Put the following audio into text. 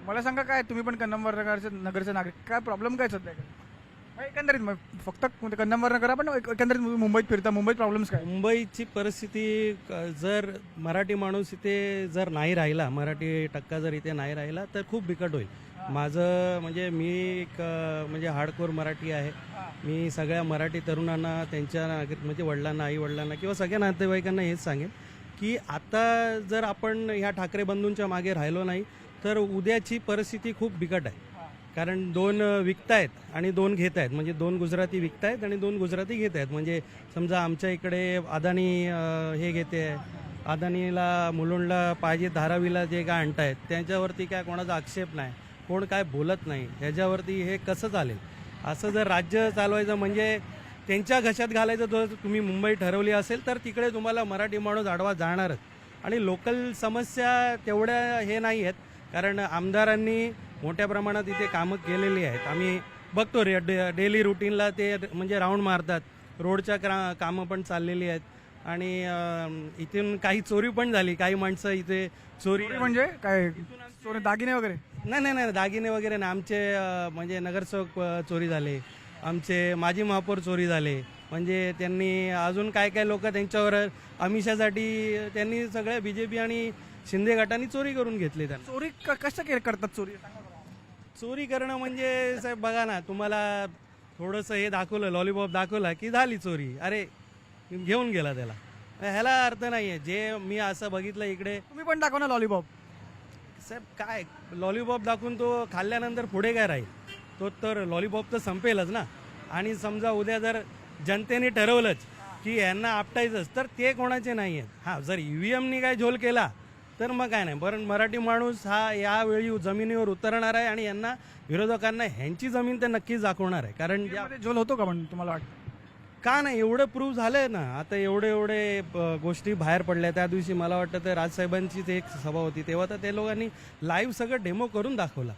मला सांगा काय तुम्ही पण कन्नमवार नगरचे नागरिक, काय प्रॉब्लेम काय सध्या एकंदरीत फक्त कन्नमवार नगर पण एकंदरीत मुंबईत फिरता, मुंबईत प्रॉब्लेम्स काय? मुंबईची परिस्थिती जर मराठी माणूस इथे जर नाही राहिला, मराठी टक्का जर इथे नाही राहिला तर खूप बिकट होईल. माझं म्हणजे मी एक म्हणजे हार्डकोर मराठी आहे. मी सगळ्या मराठी तरुणांना, त्यांच्या म्हणजे वडिलांना, आई वडिलांना किंवा सगळ्या नातेवाईकांना हेच सांगेन की आता जर आपण ह्या ठाकरे बंधूंच्या मागे राहिलो नाही तर उद्याची परिस्थिती खूप बिकट आहे. कारण 2 विकतायत आणि 2 घेत आहेत, म्हणजे 2 गुजराती विकतायत आणि 2 गुजराती घेत आहेत. म्हणजे समजा आमच्या इकडे अदानी हे घेते, अदानीला मुलुंडला पाहिजे धारावीला जे काय आणतायत त्यांच्यावरती काय कोणाचा आक्षेप नाही, कोण काय बोलत नाही. ह्याच्यावरती हे कसं चालेल? असं जर राज्य चालवायचं म्हणजे त्यांच्या घशात घालायचं जर तुम्ही मुंबई ठरवली असेल तर तिकडे तुम्हाला मराठी माणूस आडवा जाणारच. आणि लोकल समस्या तेवढ्या हे नाही आहेत, कारण आमदारांनी मोठ्या प्रमाणात इथे कामं केलेली आहेत. आम्ही बघतो डेली रुटीनला ते म्हणजे राऊंड मारतात, रोडच्या कामं पण चाललेली आहेत. आणि इथून काही चोरी पण झाली, काही माणसं इथे चोरी म्हणजे काय चोरी, दागिने वगैरे? नाही, दागिने वगैरे नाही. आमचे म्हणजे नगरसेवक चोरी झाले, आमचे माजी महापौर चोरी झाले. म्हणजे त्यांनी अजून काय काय लोक त्यांच्यावर आमिषासाठी त्यांनी सगळ्या BJP आणि शिंदे गटांनी चोरी करून घेतली. त्यांना चोरी कसं करतात चोरी? चोरी करणं म्हणजे साहेब बघा ना, तुम्हाला थोडंसं हे दाखवलं, लॉलीपॉप दाखवला की झाली चोरी, अरे घेऊन गेला त्याला. ह्याला अर्थ नाही आहे. जे मी असं बघितलं इकडे, तुम्ही पण दाखवा ना लॉलीपॉप. साहेब काय लॉलीपॉप दाखवून तो खाल्ल्यानंतर पुढे काय राहील? तो तर लॉलीपॉप तर संपेलच ना. आणि समजा उद्या जर जनतेने ठरवलंच की यांना आपटायचंच तर ते कोणाचे नाही आहेत. हां, जर EVMनी काय झोल केला तर मग काय नाही. पण मराठी माणूस हा यावेळी जमिनीवर उतरणार आहे आणि यांना विरोधकांना ह्यांची जमीन तर नक्कीच दाखवणार आहे. कारण झोल होतो का पण तुम्हाला वाटतं? का नाही, एवढं प्रूव्ह झालंय ना. आता एवढे गोष्टी बाहेर पडल्या. त्या दिवशी मला वाटतं तर राजसाहेबांचीच एक सभा होती, तेव्हा तर ते लोकांनी लाईव्ह सगळं डेमो करून दाखवला.